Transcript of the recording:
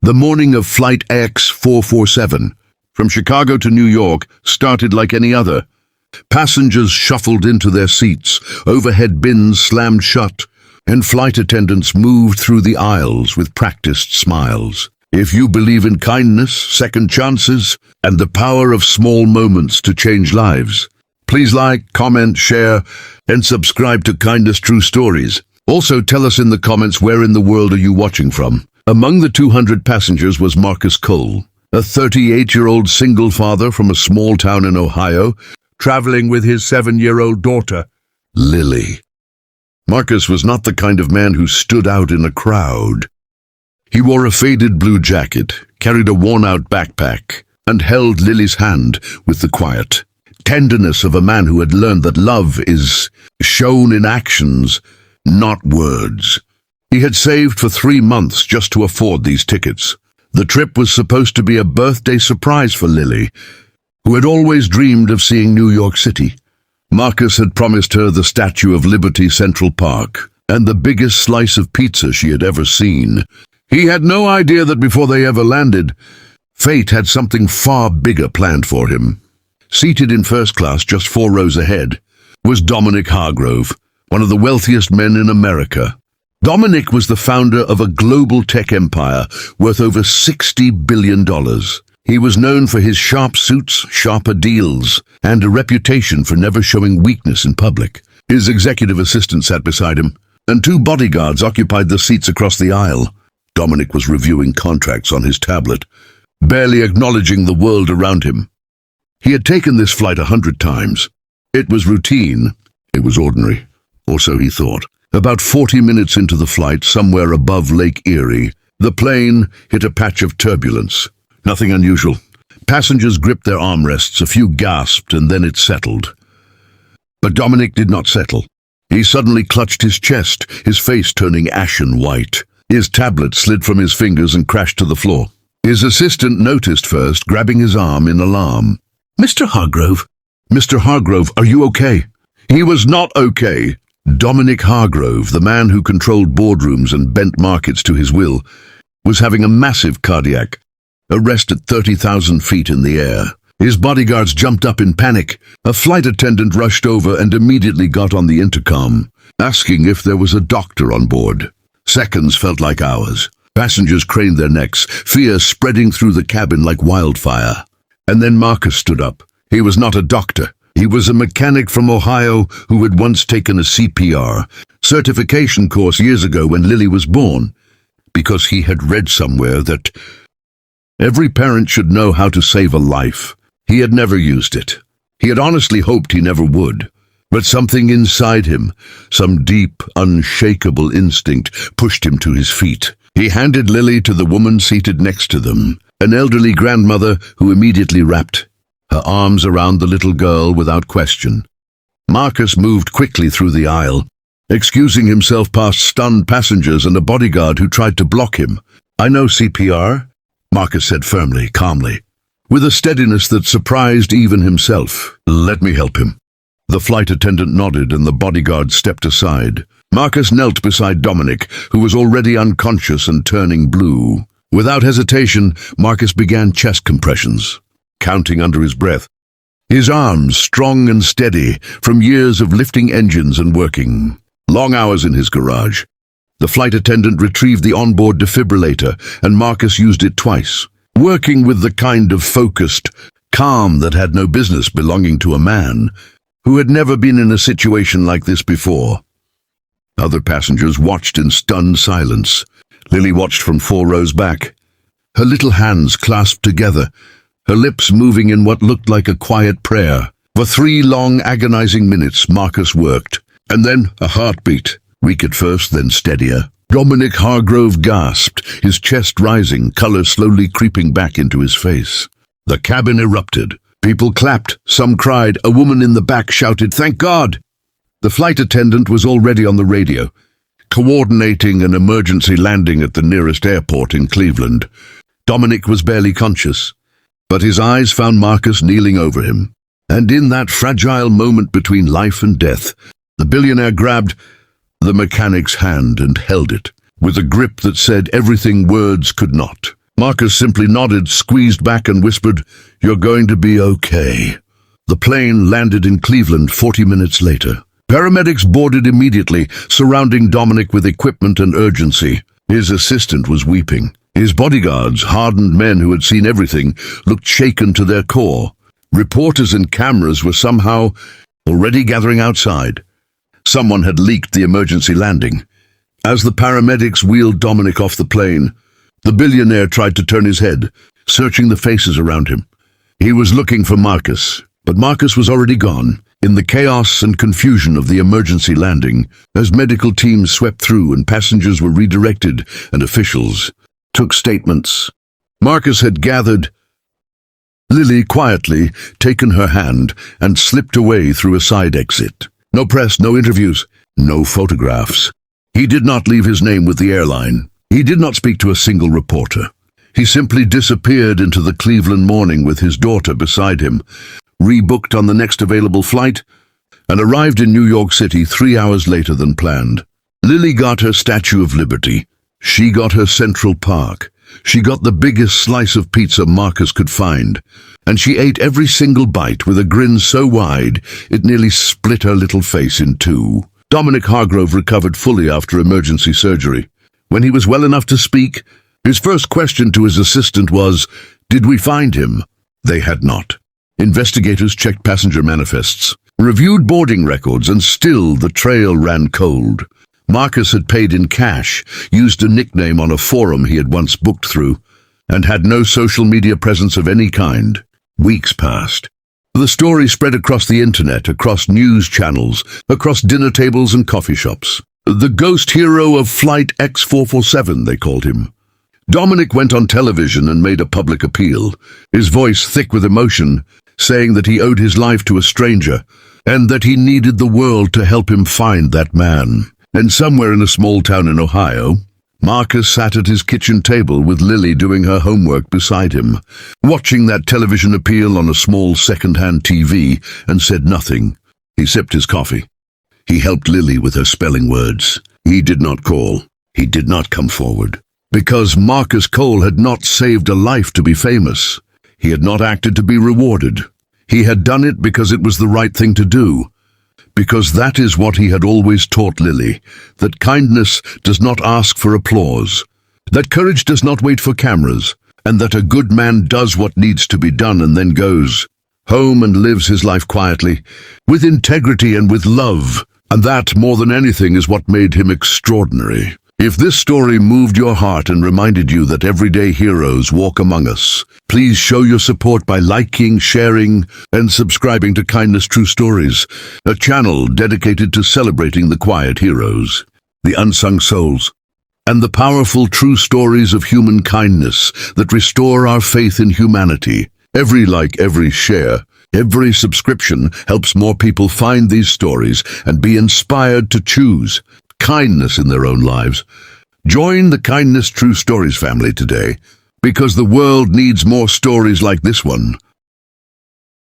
The morning of Flight X447 from Chicago to New York started like any other. Passengers shuffled into their seats, overhead bins slammed shut, and flight attendants moved through the aisles with practiced smiles. If you believe in kindness, second chances, and the power of small moments to change lives, please like, comment, share, and subscribe to Kindness True Stories. Also, tell us in the comments where in the world are you watching from. Among the 200 passengers was Marcus Cole, a 38-year-old single father from a small town in Ohio, traveling with his 7-year-old daughter, Lily. Marcus was not the kind of man who stood out in a crowd. He wore a faded blue jacket, carried a worn-out backpack, and held Lily's hand with the quiet tenderness of a man who had learned that love is shown in actions, not words. He had saved for 3 months just to afford these tickets. The trip was supposed to be a birthday surprise for Lily, who had always dreamed of seeing New York City. Marcus had promised her the Statue of Liberty Central Park and the biggest slice of pizza she had ever seen. He had no idea that before they ever landed, fate had something far bigger planned for him. Seated in first class just 4 rows ahead was Dominic Hargrove, one of the wealthiest men in America. Dominic was the founder of a global tech empire worth over $60 billion. He was known for his sharp suits, sharper deals, and a reputation for never showing weakness in public. His executive assistant sat beside him, and 2 bodyguards occupied the seats across the aisle. Dominic was reviewing contracts on his tablet, barely acknowledging the world around him. He had taken this flight 100 times. It was routine. It was ordinary, or so he thought. About 40 minutes into the flight, somewhere above Lake Erie, the plane hit a patch of turbulence. Nothing unusual. Passengers gripped their armrests, a few gasped, and then it settled. But Dominic did not settle. He suddenly clutched his chest, his face turning ashen white. His tablet slid from his fingers and crashed to the floor. His assistant noticed first, grabbing his arm in alarm. "Mr. Hargrove? Mr. Hargrove, are you okay?" He was not okay. Dominic Hargrove, the man who controlled boardrooms and bent markets to his will, was having a massive cardiac arrest at 30,000 feet in the air. His bodyguards jumped up in panic. A flight attendant rushed over and immediately got on the intercom, asking if there was a doctor on board. Seconds felt like hours. Passengers craned their necks, fear spreading through the cabin like wildfire. And then Marcus stood up. He was not a doctor. He was a mechanic from Ohio who had once taken a CPR certification course years ago when Lily was born, because he had read somewhere that every parent should know how to save a life. He had never used it. He had honestly hoped he never would. But something inside him, some deep, unshakable instinct, pushed him to his feet. He handed Lily to the woman seated next to them, an elderly grandmother who immediately wrapped her arms around the little girl without question. Marcus moved quickly through the aisle, excusing himself past stunned passengers and a bodyguard who tried to block him. "I know CPR," Marcus said firmly, calmly, with a steadiness that surprised even himself. "Let me help him." The flight attendant nodded and the bodyguard stepped aside. Marcus knelt beside Dominic, who was already unconscious and turning blue. Without hesitation, Marcus began chest compressions, counting under his breath, his arms strong and steady from years of lifting engines and working long hours in his garage. The flight attendant retrieved the onboard defibrillator, and Marcus used it twice, working with the kind of focused calm that had no business belonging to a man who had never been in a situation like this before. Other passengers watched in stunned silence. Lily watched from 4 rows back, her little hands clasped together, her lips moving in what looked like a quiet prayer. For 3 long, agonizing minutes, Marcus worked, and then a heartbeat, weak at first, then steadier. Dominic Hargrove gasped, his chest rising, color slowly creeping back into his face. The cabin erupted. People clapped, some cried, a woman in the back shouted, "Thank God!" The flight attendant was already on the radio, coordinating an emergency landing at the nearest airport in Cleveland. Dominic was barely conscious, but his eyes found Marcus kneeling over him. And in that fragile moment between life and death, the billionaire grabbed the mechanic's hand and held it, with a grip that said everything words could not. Marcus simply nodded, squeezed back and whispered, "You're going to be okay." The plane landed in Cleveland 40 minutes later. Paramedics boarded immediately, surrounding Dominic with equipment and urgency. His assistant was weeping. His bodyguards, hardened men who had seen everything, looked shaken to their core. Reporters and cameras were somehow already gathering outside. Someone had leaked the emergency landing. As the paramedics wheeled Dominic off the plane, the billionaire tried to turn his head, searching the faces around him. He was looking for Marcus, but Marcus was already gone. In the chaos and confusion of the emergency landing, as medical teams swept through and passengers were redirected and officials took statements, Marcus had gathered Lily quietly, taken her hand, and slipped away through a side exit. No press, no interviews, no photographs. He did not leave his name with the airline. He did not speak to a single reporter. He simply disappeared into the Cleveland morning with his daughter beside him, rebooked on the next available flight, and arrived in New York City 3 hours later than planned. Lily got her Statue of Liberty. She got her Central Park. She got the biggest slice of pizza Marcus could find, and she ate every single bite with a grin so wide it nearly split her little face in two. Dominic Hargrove recovered fully after emergency surgery. When he was well enough to speak, his first question to his assistant was, "Did we find him?" They had not. Investigators checked passenger manifests, reviewed boarding records, and still the trail ran cold. Marcus had paid in cash, used a nickname on a forum he had once booked through, and had no social media presence of any kind. Weeks passed. The story spread across the internet, across news channels, across dinner tables and coffee shops. The ghost hero of Flight X447, they called him. Dominic went on television and made a public appeal, his voice thick with emotion, saying that he owed his life to a stranger, and that he needed the world to help him find that man. And somewhere in a small town in Ohio, Marcus sat at his kitchen table with Lily doing her homework beside him, watching that television appeal on a small second-hand TV, and said nothing. He sipped his coffee. He helped Lily with her spelling words. He did not call. He did not come forward. Because Marcus Cole had not saved a life to be famous. He had not acted to be rewarded. He had done it because it was the right thing to do. Because that is what he had always taught Lily, that kindness does not ask for applause, that courage does not wait for cameras, and that a good man does what needs to be done and then goes home and lives his life quietly, with integrity and with love. And that, more than anything, is what made him extraordinary. If this story moved your heart and reminded you that everyday heroes walk among us, please show your support by liking, sharing, and subscribing to Kindness True Stories, a channel dedicated to celebrating the quiet heroes, the unsung souls, and the powerful true stories of human kindness that restore our faith in humanity. Every like, every share, every subscription helps more people find these stories and be inspired to choose kindness in their own lives. Join the Kindness True Stories family today, because the world needs more stories like this one.